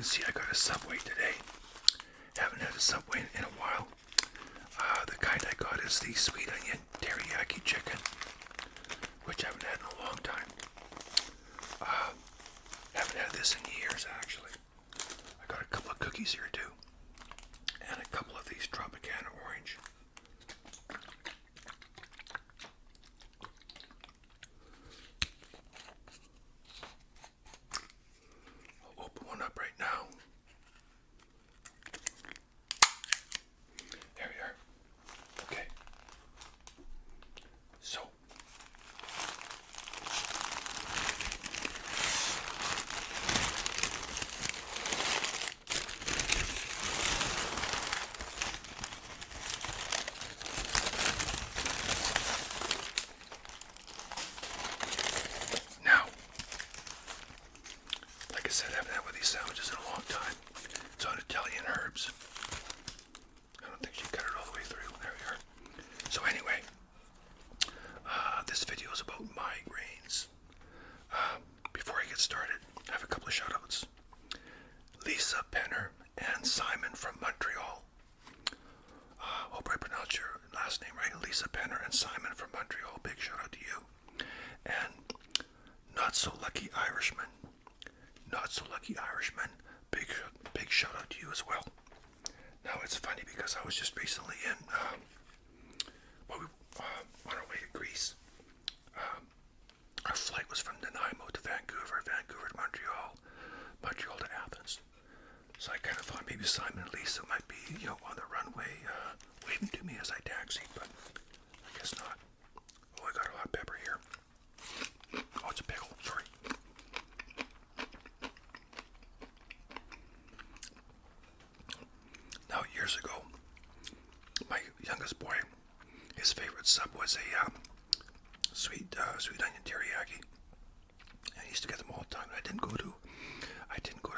see, I got a Subway today. Haven't had a Subway in a while. The kind I got is the sweet onion teriyaki chicken, which I haven't had in a long time. Haven't had this in years, actually. I got a couple of cookies here too, and a couple of these Tropicana orange. I'll open one up right now. There we are. Okay. So, now, like I said, I haven't had one of these sandwiches in a long time. It's on Italian herbs. I don't think she cut it all the way through. There we are. So anyway, this video is about migraines. Before I get started, I have a couple of shout-outs. Lisa Penner and Simon from Montreal. Hope I pronounced your last name right. Lisa Penner and Simon from Montreal. Big shout-out to you. And Not So Lucky Irishman. Not So Lucky Irishman. Big shout-out to you as well. Now, it's funny because I was just recently in, on our way to Greece. Our flight was from Nanaimo to Vancouver, Vancouver to Montreal, Montreal to Athens. So I kind of thought maybe Simon and Lisa might be, on the runway, waving to me as I taxied, but I guess not. Oh, I got a hot pepper here. Oh, it's a pickle, sorry. Now, years ago, my youngest boy, his favorite sub was a sweet onion teriyaki, and he used to get them all the time. I didn't go to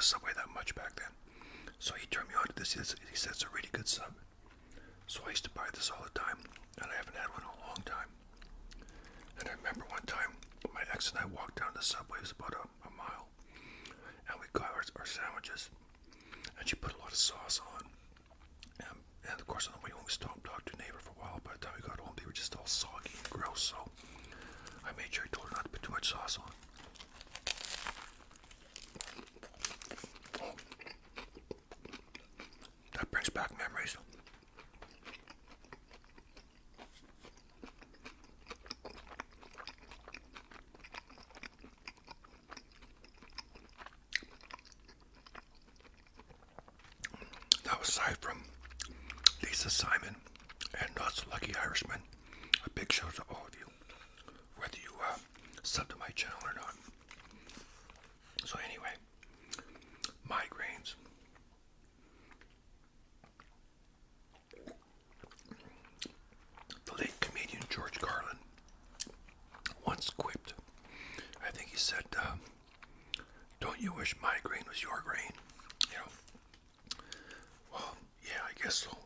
Subway that much back then, so he turned me on to this. He said it's a really good sub, so I used to buy this all the time, and I haven't had one in a long time. And I remember one time, my ex and I walked down the Subway. It was about a mile, and we got our sandwiches, and she put a lot of sauce on. And of course, on the way home, we stopped, talked to a neighbor for a while. By the time we got home, they were just all soggy and gross. So I made sure I told her not to put too much sauce on. Oh, that brings back memories. Now, aside from Lisa, Simon, and Not So Lucky Irishman, a big shout out to all of you, whether you sub to my channel or not. So anyway, migraines. The late comedian George Carlin once quipped, I think he said, don't you wish migraine was your grain? Well, yeah, I guess so.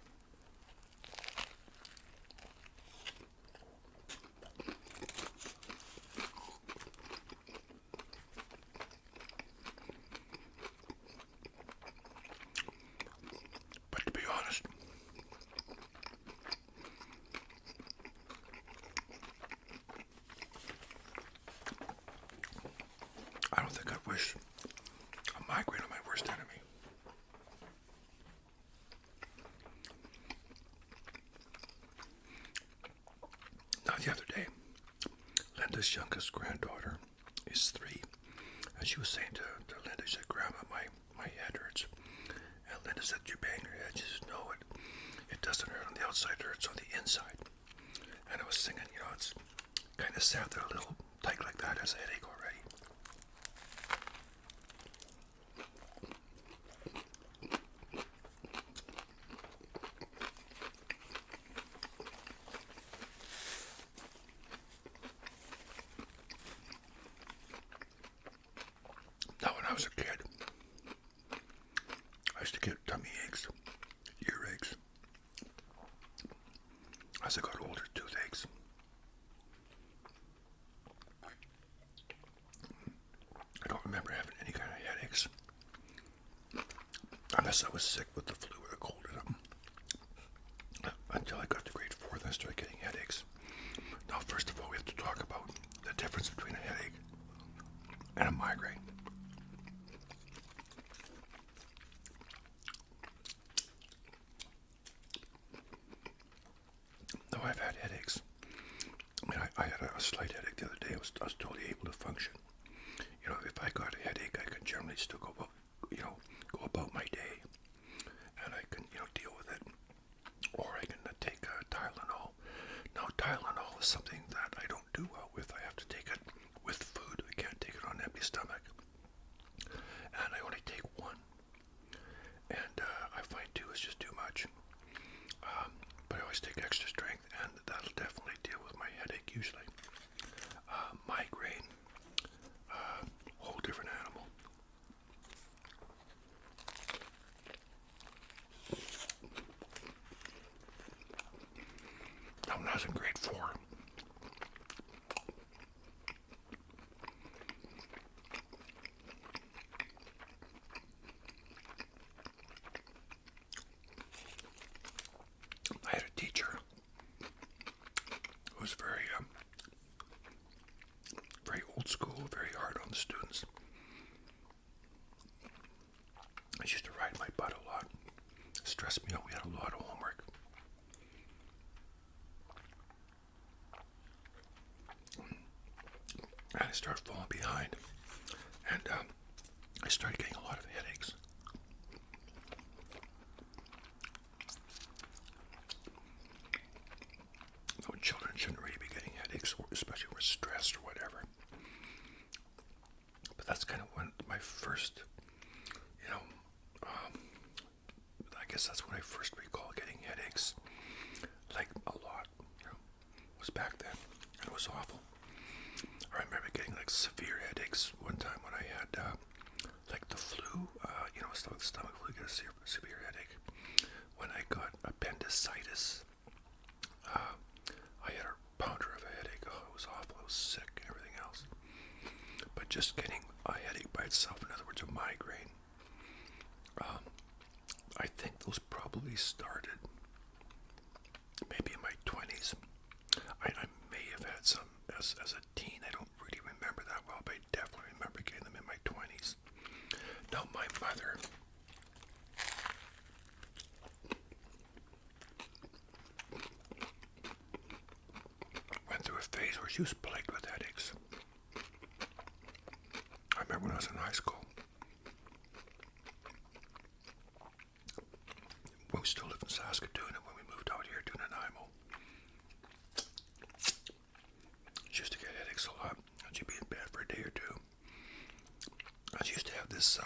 But to be honest, I don't think I wish a migraine on my worst enemy. Now, the other day, Linda's youngest granddaughter is 3, and she was saying to Linda, she said, Grandma, my head hurts. And Linda said, you bang your head? She said, no, it doesn't hurt on the outside, it hurts on the inside. And I was thinking, it's kind of sad that a little tyke like that has a headache already. Now, when I was a kid, I used to get tummy aches, earaches. As I got older, toothaches. I don't remember having any kind of headaches. Unless I was sick with the flu or the cold in them. Until I got to grade 4, then I started getting headaches. Now, first of all, we have to talk about the difference between a headache and a migraine. Now, I've had headaches. I mean, I had a slight headache the other day. I was totally able to function. You know, if I got a headache, I could generally still go about my day, and I can, deal with it. Or I can take Tylenol. Now, Tylenol is something that I don't do well with. I have to take it with food. I can't take it on an empty stomach. And I only take one. And I find 2 is just too much. But I always take extra strength, and that'll definitely deal with my headache usually. Migraine, whole different animal. Now, when I was in grade 4, I had a teacher who was very old school, very hard on the students. She used to ride my butt a lot, stress me out. We had a lot of homework. And I started falling behind, and I started getting a lot of headaches. No, children shouldn't really be getting headaches, especially when we're stressed or whatever. But that's kind of when my first, I guess that's when I first recall getting headaches, like a lot. It was back then, and it was awful. I remember getting like severe headaches one time when I had like the flu, stomach flu, get a severe headache. When I got appendicitis, I had a pounder of a headache. Oh, it was awful. I was sick and everything else. But just getting a headache by itself, in other words, a migraine, I think those probably started maybe in my 20s. I may have had some as a teen. I don't really remember that well, but I definitely remember getting them in my 20s. Now, my mother went through a phase where she was plagued with headaches. I remember when I was in high school. We still lived in Saskatoon, and when we moved out here to Nanaimo, she used to get headaches a lot, and she'd be in bed for a day or two. And she used to have this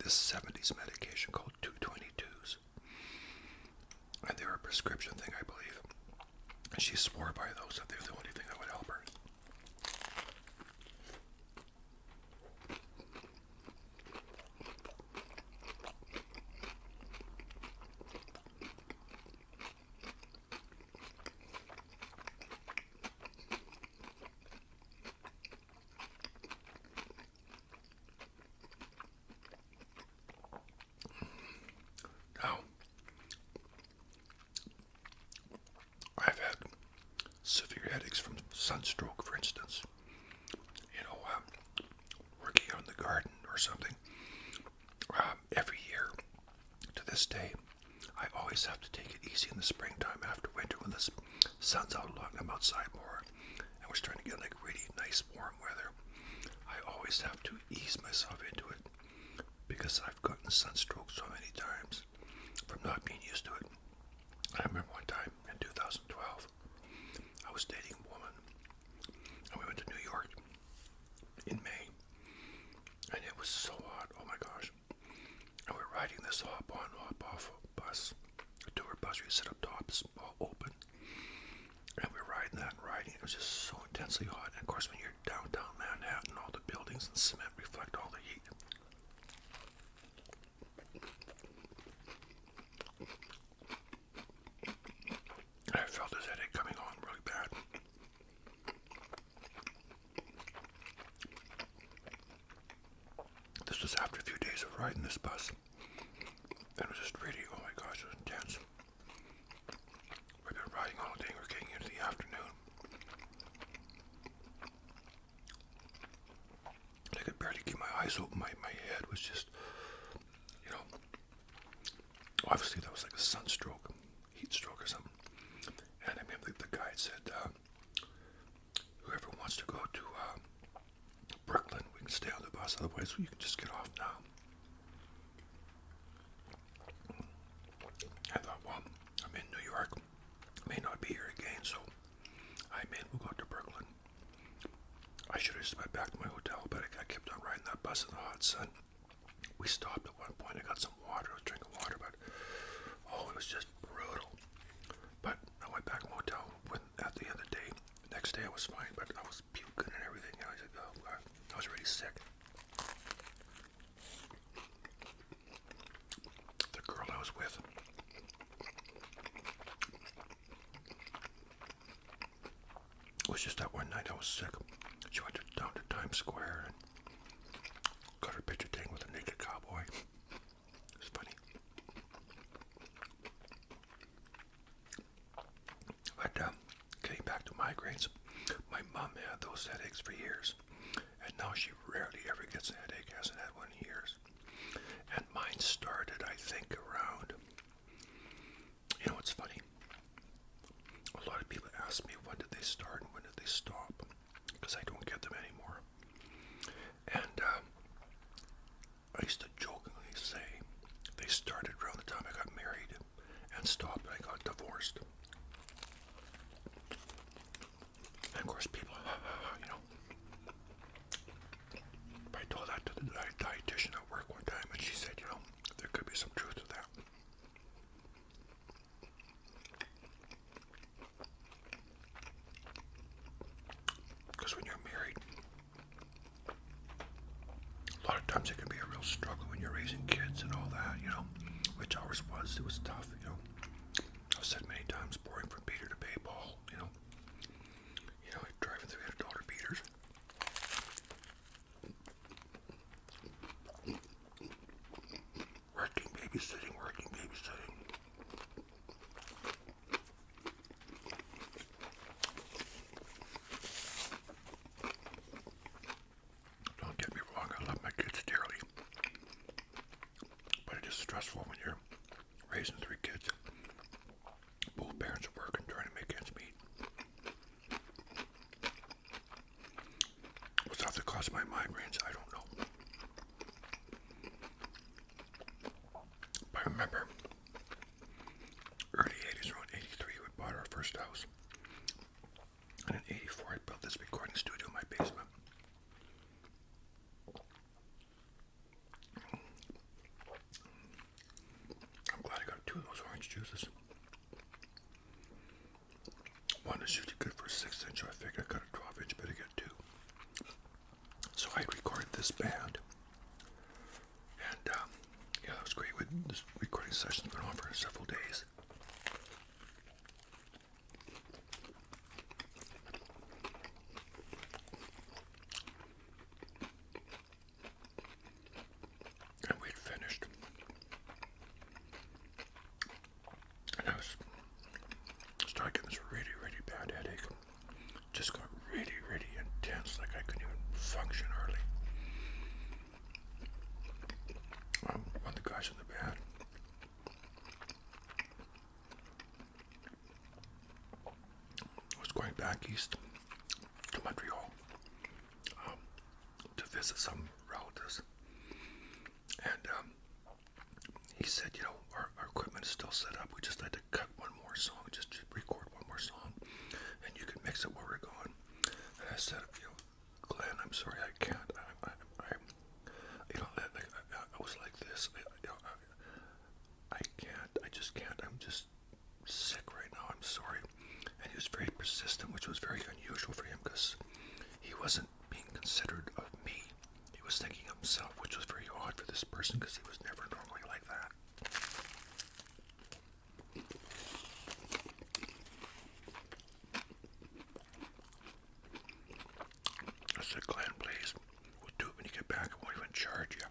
70s medication called 222s, and they were a prescription thing, I believe. And she swore by those that they were the only thing that would help her. Now, I've had severe headaches from sunstroke, for instance. Working out in the garden or something. Every year, to this day, I always have to take it easy in the springtime after winter when the sun's out a lot and I'm outside more and we're starting to get like really nice warm weather. I always have to ease myself into it because I've gotten sunstroke so many times from not being used to it. I remember one time in 2012, I was dating a woman and we went to New York in May, and it was so hot, oh my gosh. And we're riding this hop-on, hop-off bus, a tour bus where you sit up top, it's all open. And we're riding that and riding. It was just so intensely hot. And of course, when you're downtown Manhattan, all the buildings and cement reflect all the heat. And I felt this headache coming on really bad. This was after a few days of riding this bus. And it was just really, oh my gosh, it was intense. We've been riding all day, we're getting into the afternoon. I could barely keep my eyes open, my head was just, you know, obviously that was like a sunstroke, heat stroke or something. And I remember the guide said, whoever wants to go to Brooklyn, we can stay on the bus, otherwise you can just get off now. I thought, well, I'm in New York, may not be here again, so I'm in, we'll go to Brooklyn. I should have just went back to my hotel, but I kept on riding that bus in the hot sun. We stopped at one point, I got some water, I was drinking water, but oh, it was just brutal. But I went back to my hotel at the end of the day. The next day I was fine, but I was puking and everything. I was like, oh God, I was really sick. The girl I was with, it was just that one night I was sick. She went down to Times Square and got her picture taken with a naked cowboy. It was funny. But getting back to migraines, my mom had those headaches for years, and now she rarely ever gets a headache, hasn't had one in years. And mine started, I think, around, you know what's funny? A lot of people ask me when did they start and when did they stop, because I don't get them anymore. And I used to jokingly say they started around the time I got married and stopped when I got divorced. And of course people, you know, I told that to the dietitian at work one time, and she said, you know, there could be some truth to that. Because when you're married, a lot of times it can be a real struggle when you're raising kids and all that, you know, which ours was. It was tough, you know. I've said many times, boring from Peter to pay Paul, you know. You know, driving $300 beaters. Working, babysitting. Don't get me wrong, I love my kids dearly. But it is stressful when you're raising 3 kids. Both parents are working, trying to make ends meet. What's off the cause of my migraines, I don't know. But I remember early 80s, around 83, we bought our first house. And in 84, I built this recording studio in my basement. I'm glad I got 2 of those orange juices. One is usually good for a 6-inch, so I figured I got a 12-inch, better get 2. So I recorded this band. And yeah, that was great. This recording session went on for several days. And we'd finished. And I started getting this really, really bad headache. Just got really, really intense, like I couldn't even function hardly. One of the guys in the band, was going back east to Montreal to visit some relatives. And he said, you know, our equipment is still set up. We just had to cut one more song, just record one more song, and you can mix it where we're going. And I said, you know, Glenn, I'm sorry, I can't. You know, I was like this. I can't. I just can't. I'm just sick right now. I'm sorry. And he was very persistent, which was very unusual for him because he wasn't being considerate of me. He was thinking of himself, which was very odd for this person because he was never normally like that. I said, Glenn, please, we'll do it when you get back. I won't even charge you.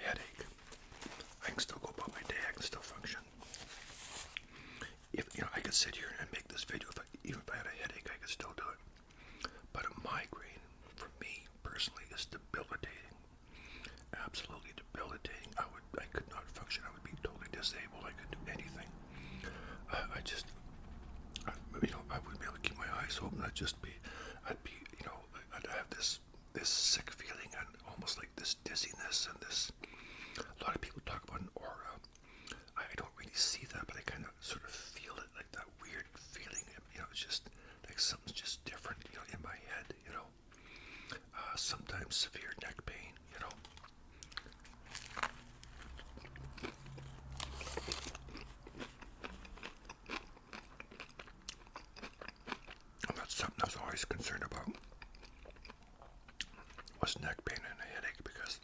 headache, I can still go about my day. I can still function. If I could sit here and make this video. Even if I had a headache, I could still do it. But a migraine, for me personally, is debilitating. Absolutely debilitating. I could not function. I would be totally disabled. I couldn't do anything. I wouldn't be able to keep my eyes open. I'd have this sick feeling and almost like this dizziness and this. A lot of people talk about an aura. I don't really see that, but I kind of sort of feel it, like that weird feeling. It's just like something's just different, in my head. Sometimes severe neck pain. And that's something I was always concerned about. Was neck pain and a headache, because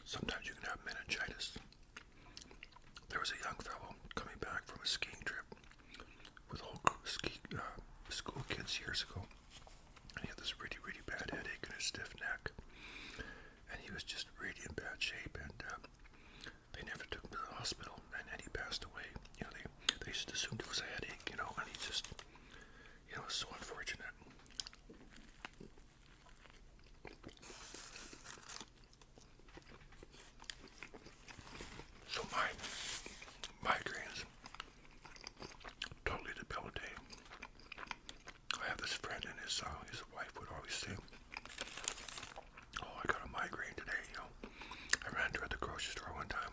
sometimes you can have meningitis. There was a young fellow coming back from a skiing trip with a whole group of school kids years ago, and he had this really, really bad headache and a stiff neck, and he was just really in bad shape, and they never took him to the hospital, and then he passed away. They just assumed it was a headache, and he just, it was so unfortunate. So my migraines, totally debilitating. I have this friend, and his wife would always say, "Oh, I got a migraine today." I ran to her at the grocery store one time.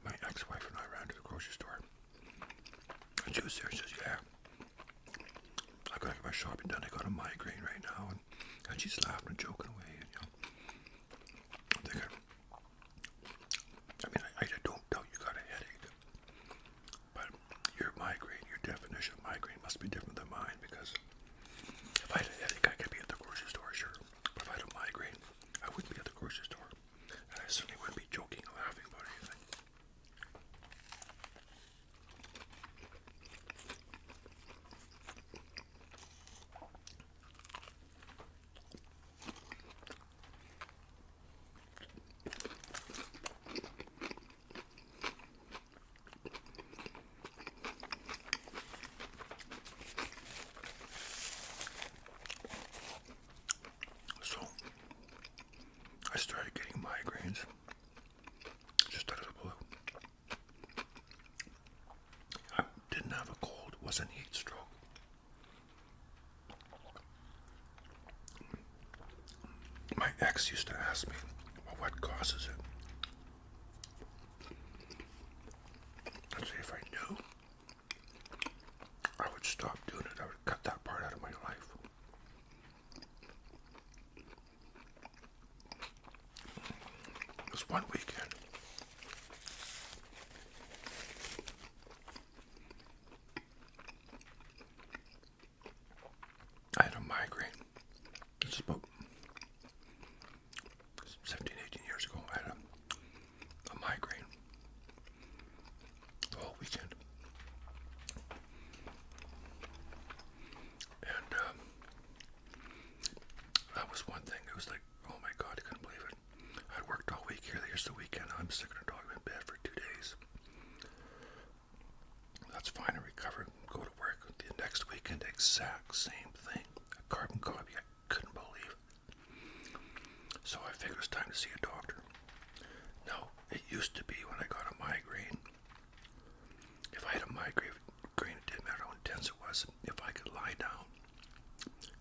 My ex-wife and I ran to the grocery store, and she was there. She says, "Yeah, I gotta get my shopping done. I got a migraine right now," and she's laughing and joking away, and I'm thinking, I don't doubt you got a headache, but your migraine, your definition of migraine must be different than mine, because if I had a headache, I could be at the grocery store, sure, but if I had a migraine, I wouldn't be at the grocery store, and I certainly wouldn't be joking or laughing about anything. So, I started getting migraines just out of the blue. I didn't have a cold, it wasn't heat stroke. My ex used to ask me, "Well, what causes it?" I'd say if I knew, I would stop doing it. I would cut that part out of my life. It was one weekend. I had a migraine. This is about 17, 18 years ago. I had a migraine the whole weekend. And that was one thing. It was like, oh my God, I couldn't believe it. I'd worked all week here. Here's the weekend. I'm sick of the dog. I'm in bed for 2 days. That's fine. I recovered. Go to work. The next weekend, exact same thing. A carbon copy. I couldn't believe it. So I figured it was time to see a doctor. Now, it used to be when I got a migraine, if I had a migraine, it didn't matter how intense it was. If I could lie down,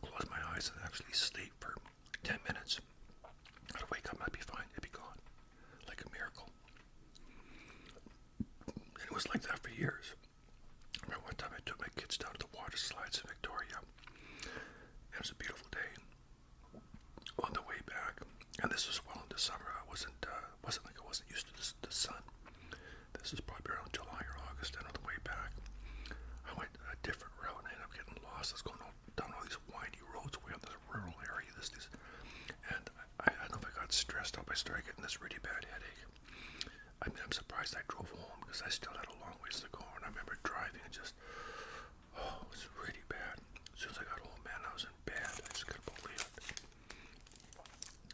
close my eyes, and actually sleep for 10 minutes, I'd wake up and I'd be fine. It'd be gone. Like a miracle. And it was like that for years. I remember one time I took my kids down to the water slides in Victoria. It was a beautiful day. On the way back, and this was well into summer. I wasn't like I wasn't used to the sun. This was probably around July or August. And on the way back, I went a different route and I ended up getting lost. I was going down all these windy roads way up this rural area. And I don't know if I got stressed up. I started getting this really bad headache. I'm surprised I drove home, because I still had a long ways to go. And I remember driving and just, it was really bad. As soon as I got home, man, I was in bed. I just couldn't believe it.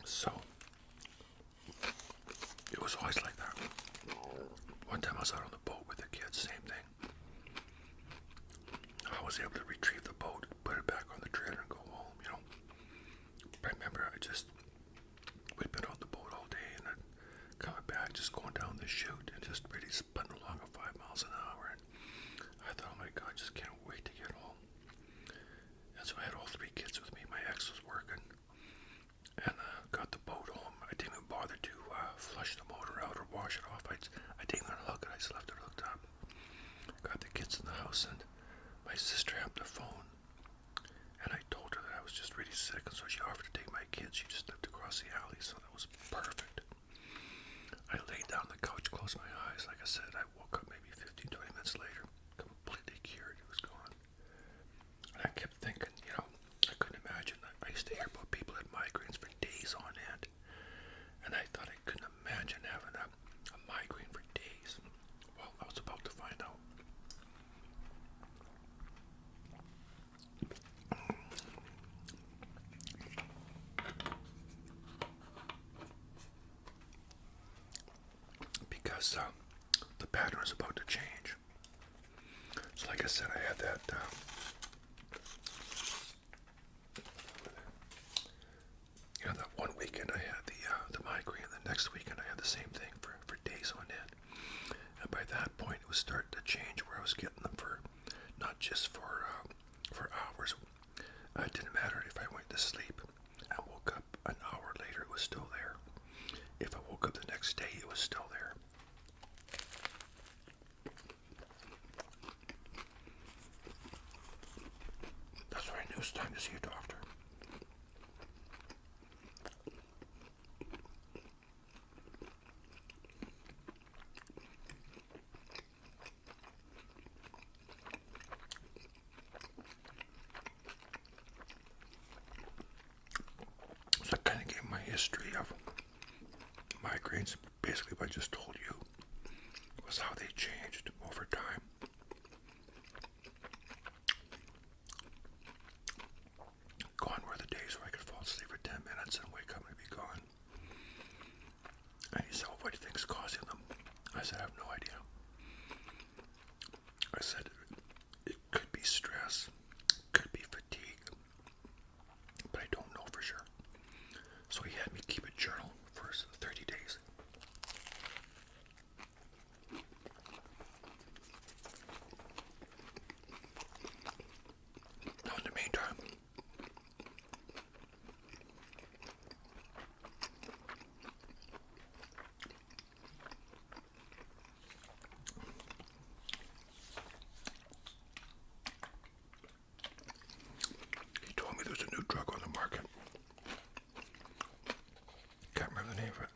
So, was always like that. One time I was out on the boat with the kids, same thing. I was able to retrieve the boat, put it back on the trailer and go home, you know. But I remember we'd been on the boat all day and then coming back, just going down the chute and just really spinning along at 5 miles an hour. And I thought, oh my God, I just can't wait to get home. And so I had all 3 kids with me. My ex was working and got the boat home. I didn't even bother to flush the motor out or wash it off. I didn't even look at it. I just left it hooked up. Got the kids in the house and my sister had the phone. And I told her that I was just really sick, and so she offered to take my kids. She just lived across the alley, so that was perfect. I laid down on the couch, closed my eyes. Like I said, I woke up maybe 15, 20 minutes later, completely cured. It was gone. And I kept thinking, you know, I couldn't imagine. I used to hear about people that had migraines for days on end. And I thought I couldn't imagine having a migraine for days. Well, I was about to find out. Because the pattern is about to change. So like I said, I had that that one weekend I had the migraine, and the next weekend I had the same thing for days on end. And by that point it was starting to change, where I was getting them for not just for hours. It didn't matter if I went to sleep and woke up an hour later, it was still there. If I woke up the next day, it was still there. That's why I knew it was time to see a doctor. So I kind of gave my history of migraines. Basically what I just told you was how they changed over time. Gone were the days where I could fall asleep for 10 minutes and wake up and be gone. And he said, well, what do you think is causing them? I said, I have no idea. I said, it could be stress, could be fatigue, but I don't know for sure. So he had me keep a journal for 30 days. Now in the meantime, he told me there's a new drug on the market. Can't remember the name of it.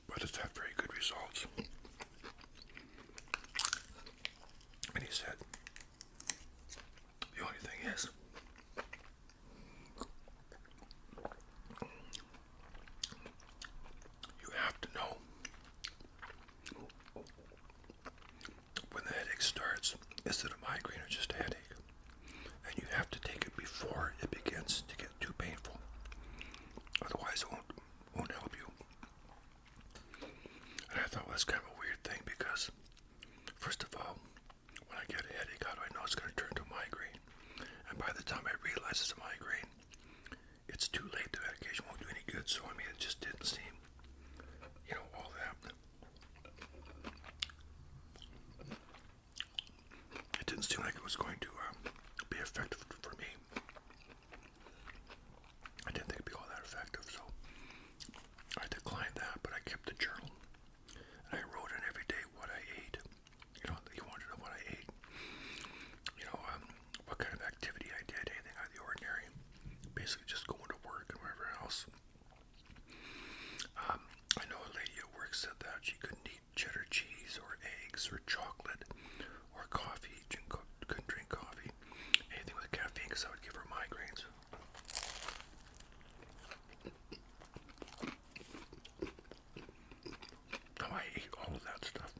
But it's had very good results. And he said, the only thing is, you have to know when the headache starts, is it a migraine or just a headache? And you have to take it before it begins to get too painful. Otherwise it won't help you. And I thought, well, that's kind of a weird thing, because first of all, when I get a headache, how do I know it's going to turn to a migraine? And by the time I realize it's a migraine, it's too late. The medication won't do any good. So I mean, it just didn't seem, all that. It didn't seem like it was going to be effective for me. I didn't think it'd be all that effective, so I declined that. But I kept the journal, and I wrote in every day what I ate. He wanted to know what I ate. What kind of activity I did, anything out of the ordinary. Basically just going to work and wherever else. I know a lady at work said that she couldn't eat cheddar cheese or eggs or chocolate or coffee. She couldn't drink coffee, anything with caffeine, because that would give her migraines. Now I ate all of that stuff.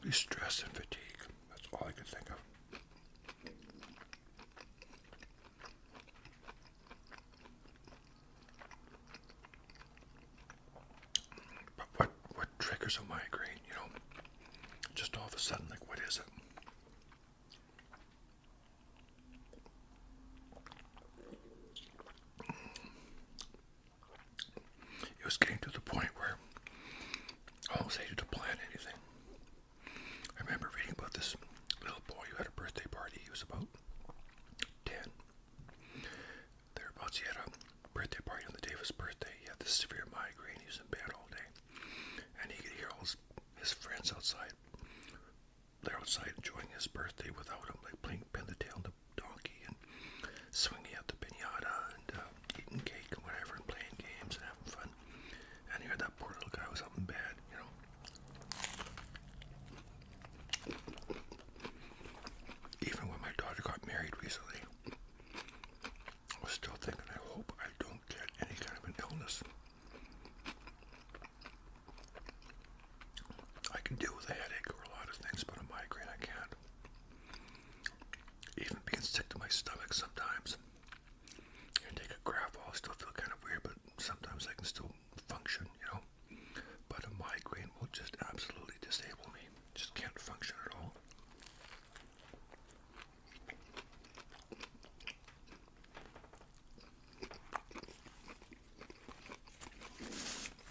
Probably stress and fatigue. That's all I could think of. But what triggers a migraine, you know? Just all of a sudden, like, what is it? It was getting to the point where I almost hated to plan anything. I remember reading about this little boy who had a birthday party. He was about 10. Thereabouts, he had a birthday party on the day of his birthday. He had this severe migraine. He was in bed all day. And he could hear all his friends outside. They're outside enjoying his birthday without him, like playing pin the tail on the donkey and swinging at the piñata and eating cake and whatever and playing games and having fun. And here that poor little guy was up in bed, you know. Even when my daughter got married recently, I was still thinking, I hope I don't get any kind of an illness. I can deal with a headache or a lot of things, but a migraine I can't. Even being sick to my stomach sometimes. And take a Gravol, I still feel kind of weird, but sometimes I can still function, you know. But a migraine will just absolutely disable me. Just can't function at all.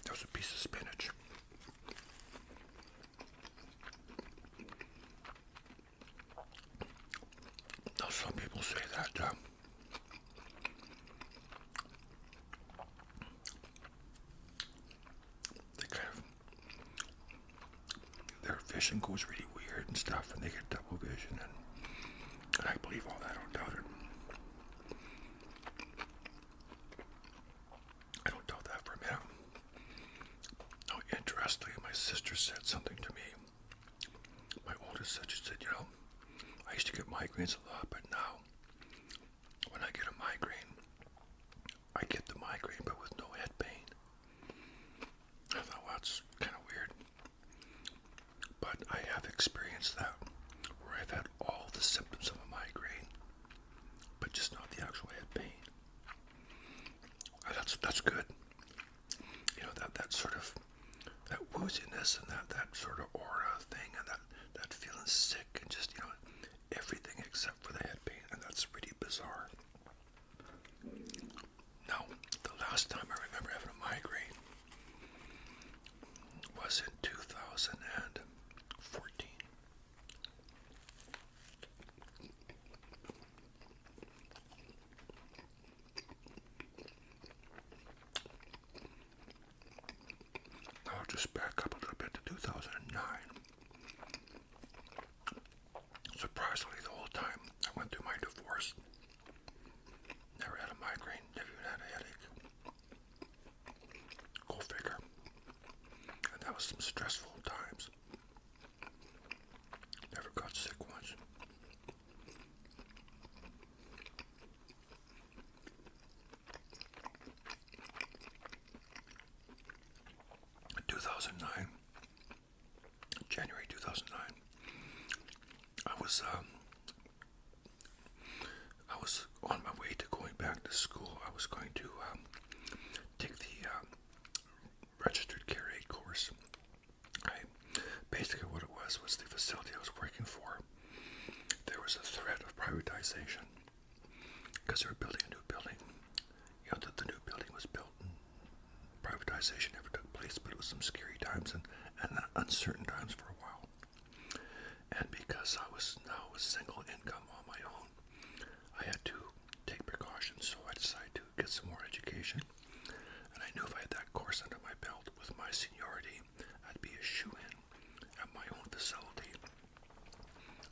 That was a piece of spinach. Now some people say that they kind of, their vision goes really weird and stuff, and they get double vision, and I believe all that. I don't doubt it. I don't doubt that for a minute. Now, interestingly, my sister said something to me. My oldest sister said, you know, I used to get migraines a lot, but now, when I get a migraine, I get the migraine, but with no head pain. I thought, well, that's kind of weird. But I have experienced that, where I've had all the symptoms of a migraine, but just not the actual head pain. And that's good. You know, that sort of, that wooziness and that sort of aura thing, and that feeling sick, and just, you know, everything except for the head pain, and that's pretty bizarre. Now, the last time I remember having a migraine was in 2014. Now I'll just back up a little bit to 2009. Surprisingly, the whole time I went through my divorce, never had a migraine, never even had a headache. Go figure. And that was some stressful times. Never got sick once. In 2009, January 2009, I was on my way to going back to school. I was going to take the registered care aid course. Basically what it was the facility I was working for. There was a threat of privatization because they were building a new building. You know, the new building was built and privatization never took place, but it was some scary times and uncertain times for a while. And because I was now a single income on my own, I had to take precautions, so I decided to get some more education. And I knew if I had that course under my belt with my seniority, I'd be a shoo-in at my own facility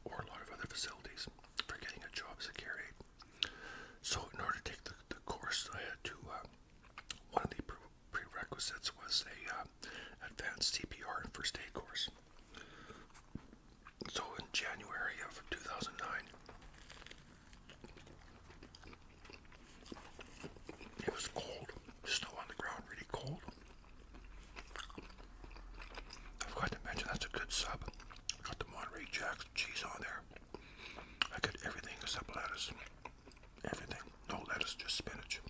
or a lot of other facilities for getting a job as a care aide. So in order to take the course, I had to, one of the prerequisites was a advanced CPR and first aid course. So in January of 2009, it was cold, snow on the ground, really cold. I forgot to mention that's a good sub. I got Monterey Jack's cheese on there. I got everything except lettuce. Everything. No lettuce, just spinach.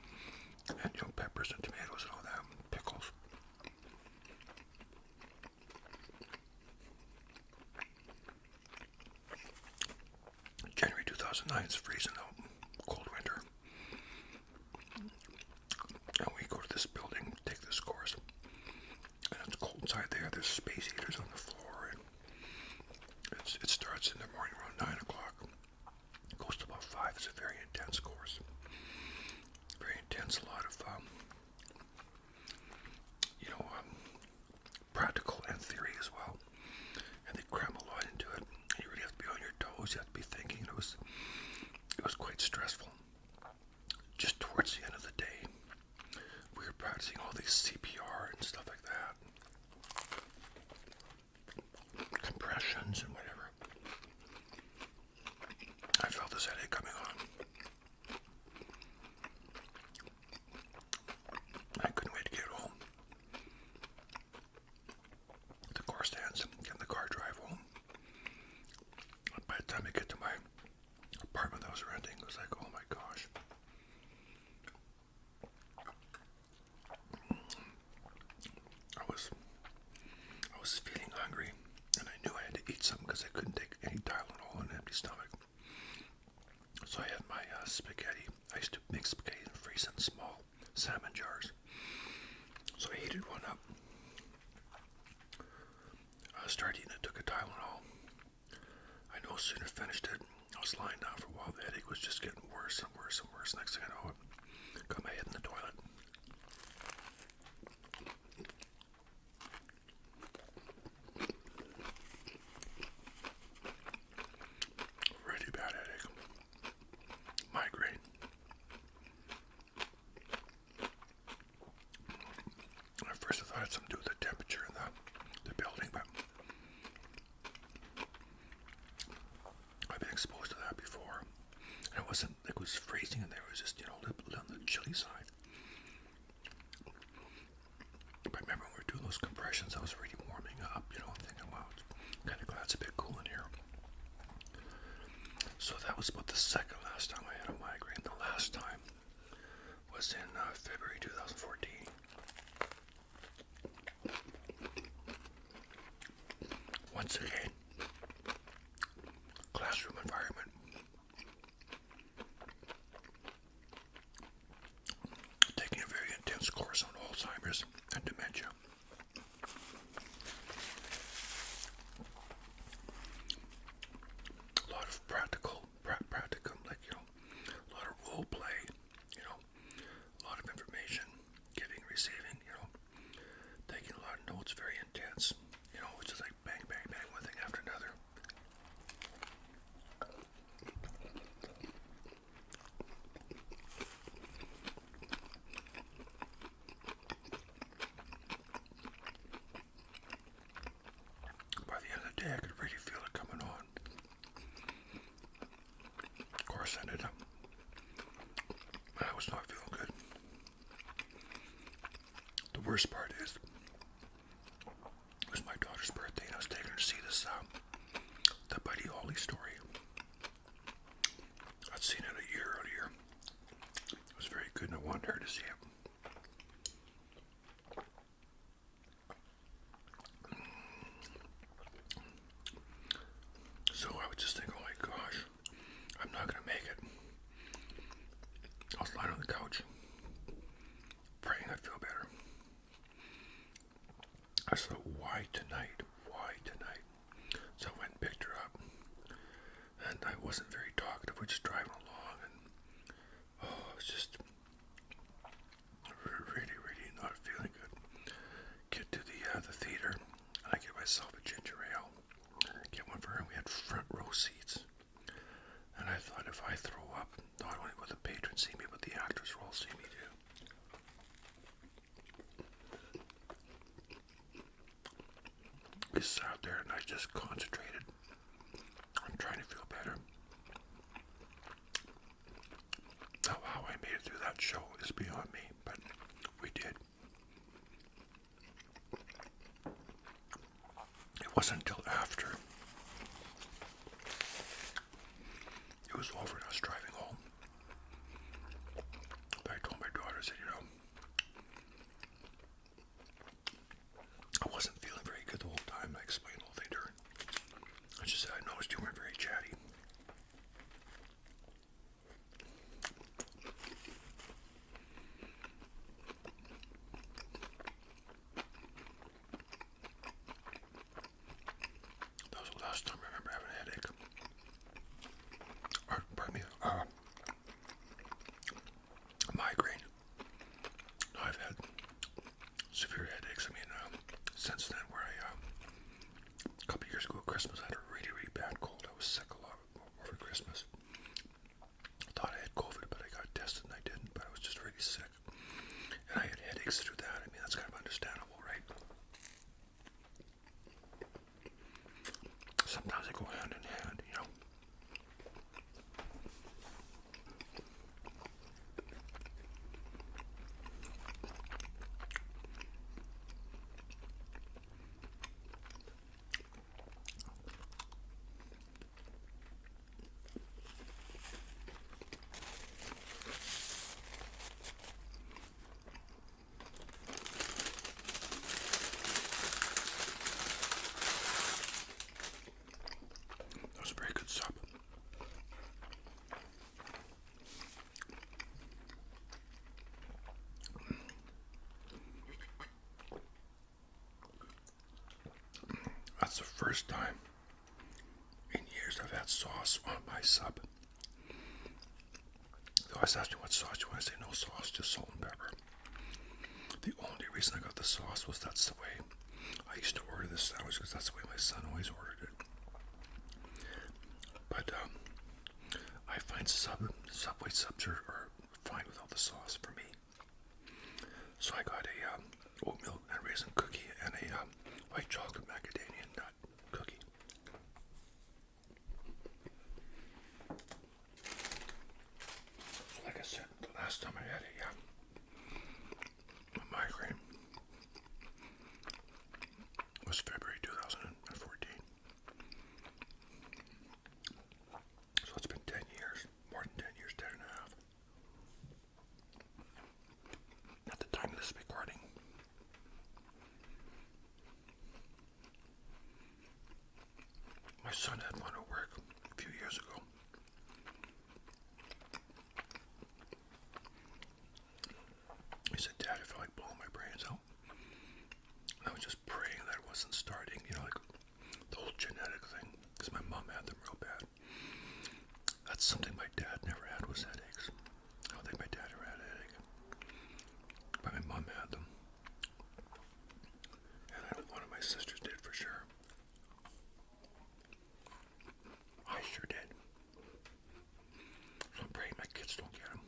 And, peppers and tomatoes and all that. Pickles. January 2009, it's freezing out. Cold winter. And we go to this building, take this course. And it's cold inside there. There's space heaters on the floor. And it starts in the morning around 9 o'clock. It goes to about 5. It's a very intense course. Very intense. A lot of, practical and theory as well. And they cram a lot into it. You really have to be on your toes. You have to be thinking. It was quite stressful. Just towards the end of the day, we were practicing all these CPR and stuff like that. Compressions and whatever. I felt this headache coming on. I couldn't wait to get home. The car stands, get in the car, drive home. By the time I get to my apartment that I was renting, it was like, oh my gosh. I was feeling hungry, and I knew I had to eat something because I couldn't take any Tylenol on an empty stomach. So I had my spaghetti. I used to make spaghetti and freeze in small salmon jars. So I heated one up. I started eating it, took a Tylenol. I no sooner finished it, I was lying down for a while. The headache was just getting worse and worse and worse. Next thing I know, I got my head in the toilet. Really bad headache. Migraine. At first I thought it had something to do with the temperature in the building, but I've been exposed to that before. And it was freezing in there. It was just, a little on the chilly side. But I remember when we were doing those compressions, I was really warming up, I'm thinking, wow, I'm kind of glad it's a bit cool in here. So that was about the second last time I had a migraine. The last time was in February 2014. Once again, classroom environment. Taking a very intense course on Alzheimer's and dementia. A lot of practicum, a lot of role play, a lot of information, giving, receiving, taking a lot of notes, very intense, which is like bang, bang, bang, one thing after another. By the end of the day, I could really feel it coming on. Of course, ended up, I was not feeling good. The worst part is, it was my daughter's birthday, and I was taking her to see this, the Buddy Holly story. I'd seen it a year earlier. It was very good, and I wanted her to see it. So I would just think, oh my gosh, I'm not going to make it. I was lying on the couch, praying I'd feel better. I thought, why tonight? Why tonight? So I went and picked her up. And I wasn't very talkative. We're just driving along, and it was just really, really not feeling good. Get to the theater, and I get myself a ginger ale. Get one for her, and we had front row seats. And I thought, if I throw up, not only will the patrons see me, but the actors will all see me too. We sat there, and I just concentrated on trying to feel better. Now, how I made it through that show is beyond me, but we did. It wasn't until after severe headaches. I mean, since then, where a couple years ago at Christmas, I had a really, really bad cold. I was sick a lot over Christmas. I thought I had COVID, but I got tested and I didn't, but I was just really sick. And I had headaches through that. I mean, that's kind of understandable, right? Sometimes they go hand in hand, you know. That was a very good sub. That's the first time in years I've had sauce on my sub. They always ask me what sauce you want. I say no sauce, just salt and pepper. The only reason I got the sauce was that's the way I used to order this sandwich, because that's the way my son always ordered it. But I find Subway subs are fine without the sauce for me. So I got a oatmeal and raisin cookie and a white chocolate macadamia nut cookie. Like I said, the last time I had a migraine was February 2014. So it's been 10 years, more than 10 years, 10 and a half. At the time of this recording. My son had one at work a few years ago. He said, Dad, I feel like blowing my brains out. And I was just praying that it wasn't starting, you know, like the whole genetic thing, because my mom had them real bad. That's something my dad never had, was headaches. I don't think my dad ever had a headache. But my mom had them. And I know one of my sisters did for sure. I sure did. So I'm praying my kids don't get them.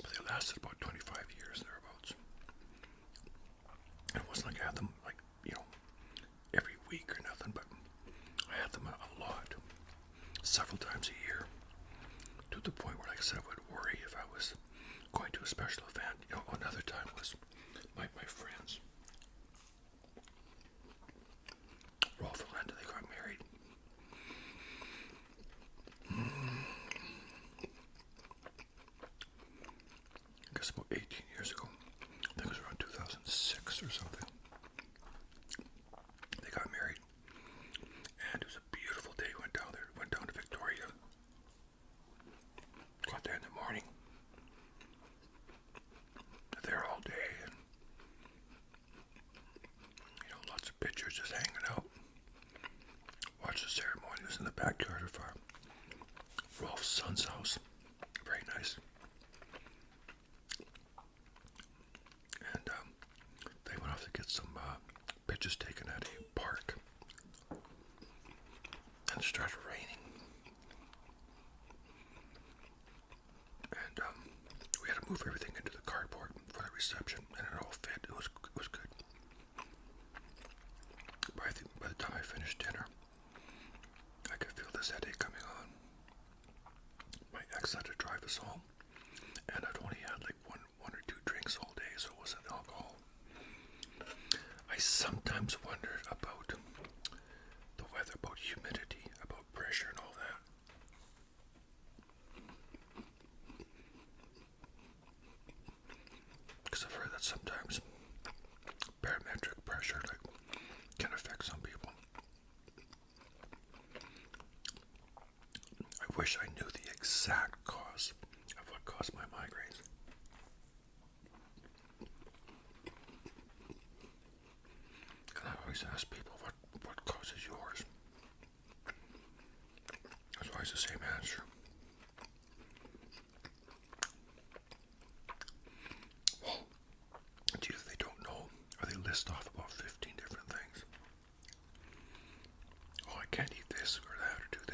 But they lasted about 25 years, thereabouts. It wasn't like I had them, like, you know, every week or nothing, but I had them a lot, several times a year, to the point where, like I said, I would worry if I was going to a special event. You know, another time was my friends. Rolf and Linda, they got married. I guess about 18 years ago. I think it was around 2006 or something. They got married. And it was a beautiful day. Went down to Victoria. Got there in the morning. There all day, and you know, lots of pictures just hanging out. Watched the ceremony. It was in the backyard of Rolf's son's house. Very nice. And they went off to get some pictures taken at a park. And it started raining. And we had to move everything into the carport for the reception, and it all fit. It was good. By the time I finished dinner, I could feel this headache coming on. My ex had to drive us home, and I'd only had like one or two drinks all day, so it wasn't alcohol. I sometimes wondered about the weather, about humidity, about pressure and all that. Because I've heard that sometimes barometric pressure can affect some people. I wish I knew the exact cause of what caused my migraines. And I always ask people, what causes yours? There's always the same answer.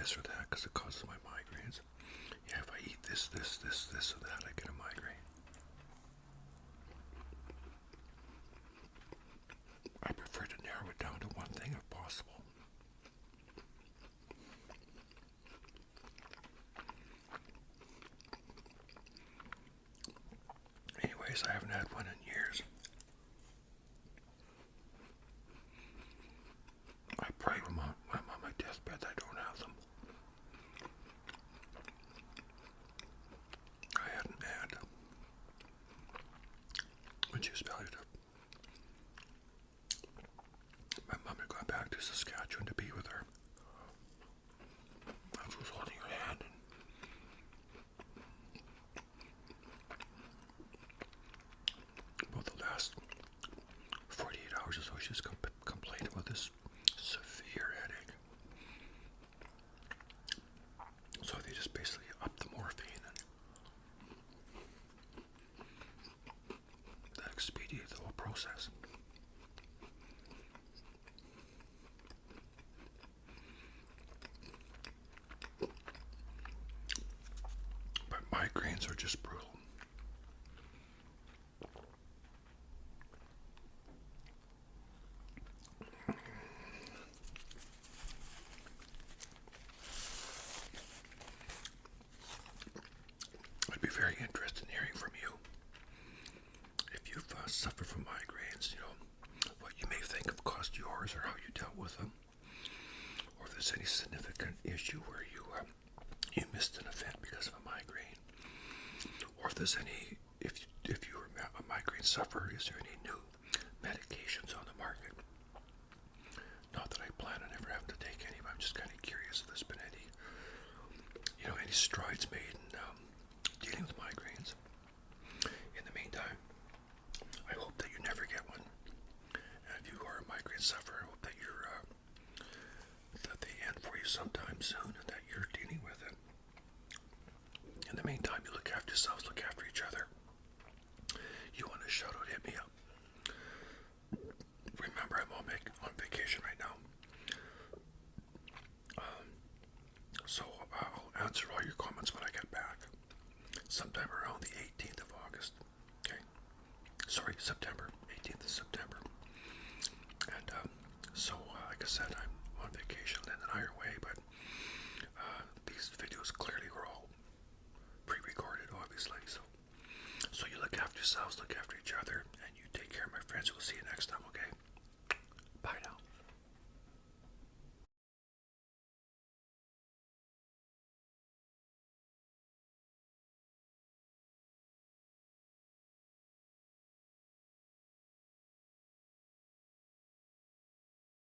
this or that because it causes my migraines. Yeah, if I eat this, or that, I get a migraine. I prefer to narrow it down to one thing if possible. Anyways, I haven't had one in years. I pray when I'm on my deathbed I don't have them. I hadn't had when she was palliative. My mom had gone back to Saskatchewan to be with her. I was holding her hand. About the last 48 hours or so, she was complaining about this severe headache. So they just basically upped the morphine and that expedited the whole process. But migraines are just brutal. I'd be very interested in hearing from you. If you've suffered from migraines, what you may think have caused yours or how you dealt with them. Or if there's any significant issue where you missed an event because of a migraine. Or if there's any, if you were a migraine sufferer, is there any new medications on the market? Not that I plan on ever having to take any, but I'm just kind of curious if there's been any, any strides made in dealing with migraines. In the meantime, I hope that you never get one. And if you are a migraine sufferer, I hope that that they end for you sometime soon and that you're dealing with it. In the meantime, you look after yourselves, look after each other. You want to shout out, hit me up. Remember, I'm on vacation right now. So I'll answer all your comments when I get back. Sometime around the 18th of August. Okay. Sorry, September. 18th of September. And like I said, I'm on vacation. Lynn and I are away, but these videos clearly were all pre-recorded, obviously. So you look after yourselves, look after each other, and you take care of my friends. We'll see you next time, okay?